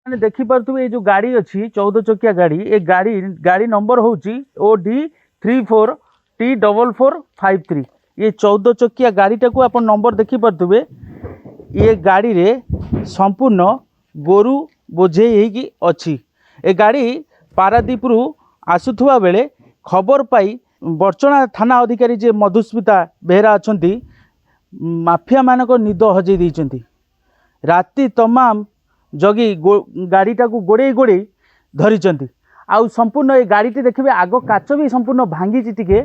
मैंने देखिपे ये जो गाड़ी अच्छी 14 चकिया गाड़ी ये गाड़ी नंबर हूँ OD34T4453। ये 14 चकिया गाड़ीटा को आप नंबर देखिपे ये गाड़ी रे संपूर्ण गोरु बोझे अच्छी। ए गाड़ी पारादीप रु आसुवा बेले खबर पाई बर्चना थाना अधिकारी जे मधुस्मिता बेहरा अच्छा माफिया मानक निद हजई देइचंती। राति तमाम जगी गाड़ीटा को गोड़े गोड़े धरिचंती। आउ संपूर्ण ये गाड़ीटी देखिए आग काच भी संपूर्ण भांगी टिके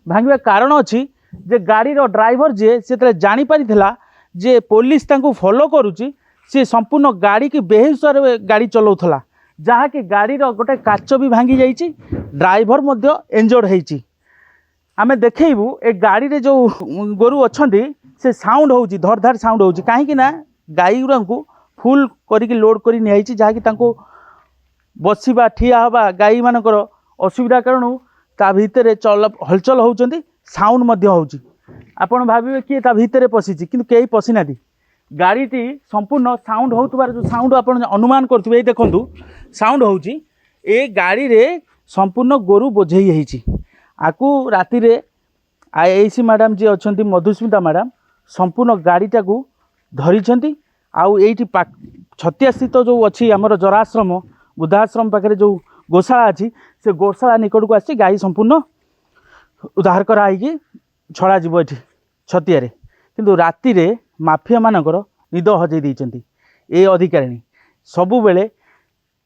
भांगा कारण अच्छी जे गाड़ी रो ड्राइवर जे से जानी पारिथिला जे पुलिस तांको फॉलो करुची सी संपूर्ण गाड़ी की बेहुसार गाड़ी चलाउथला जहाँकि गाड़ी रो गोटे काच भी भांगी जाइए ड्राइवर मध्य इंजर्ड होइची। आमे देखैबू ए गाड़ी रे जो गोरु अच्छी से साउंड होउची धड़ धड़ साउंड होउची कहीं ना गाई गुरा को फुल करिक लोड करी नियाइची जहाँकि तांको बसिबा ठिया हवा गाई मानकर असुविधा कारण ता भितर चल हलचल होउचंती साउंड मध्य होउची। आपण भाबिबे कि ता भितर पशिची किंतु केही पशि नादी गाड़ीटी संपूर्ण साउंड होउतबार जो साउंड आपण अनुमान करथुबे ए देखंतु साउंड होउची ए गाड़ी रे संपूर्ण गोरु बोझेई हेइची। आकु राति रे आईसी मैडम जी अच्छी मधुस्मिता मैडम संपूर्ण गाड़ीटा को धरी आउ एठी छतिया स्थित जो अच्छी आमर जराश्रम बुद्धाश्रम पाखे जो गोशाला अच्छी से गोशाला निकट को आसी गाई संपूर्ण उद्धार कराई छड़ा जीव ये छतिया किंतु राति रे माफिया मानकर निद हजई देइचंती। ए अधिकारिणी सबु बेले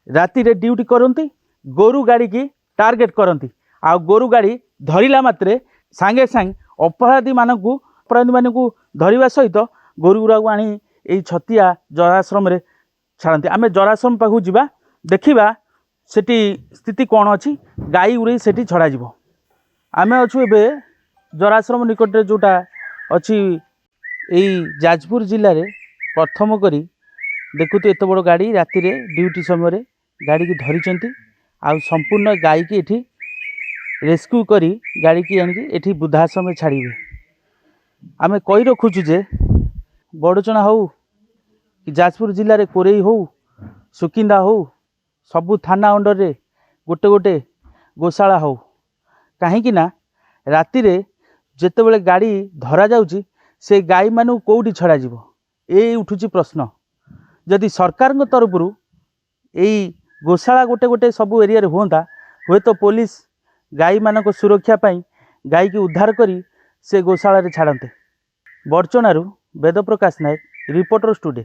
राति रे ड्यूटी करती गोरु गाड़ी की टार्गेट करती आ गोरु गाड़ी धरला मात्रे सांगे सांगे अपराधी मानक धरवा सहित गोरु गुरा को आनी ये छतिया जराश्रम रे छाड़ती। आम जराश्रम पाखु जावा देखा सेठी स्थिति कौन अच्छी गाई गुरी सेठी छड़ा जीव। आम अच्छु ए जराश्रम निकट जोटा अच्छी यही जाजपुर जिले में प्रथम करी देखुत एत बड़ गाड़ी राति रे ड्यूटी समय गाड़ी की धरी आ संपूर्ण गाई की एठी रेस्क्यू करी गाड़ी की आनिकी एठी वृद्धाश्रम में छाड़े। आम कही रखुचु जे बड़चना हो कि जाजपुर जिले में कोरेई हो सुकिंदा हो सबू थाना अंडर रे गोटे गोटे गोशाला हो कहीं ना राति रे जेतेबेले गाड़ी धरा जाउची से गाई मानू कौटी छड़ा जीव ये उठुची प्रश्न। जदि सरकार तरफ यही गोशाला गोटे गोटे सबू एरिया रे होता हुए तो पुलिस गाई मानक सुरक्षा पाई गाई की उद्धार करी से गोशाला रे छाड़ते। बड़चणारू वेद प्रकाश नायक रिपोर्टर स्टूडियो।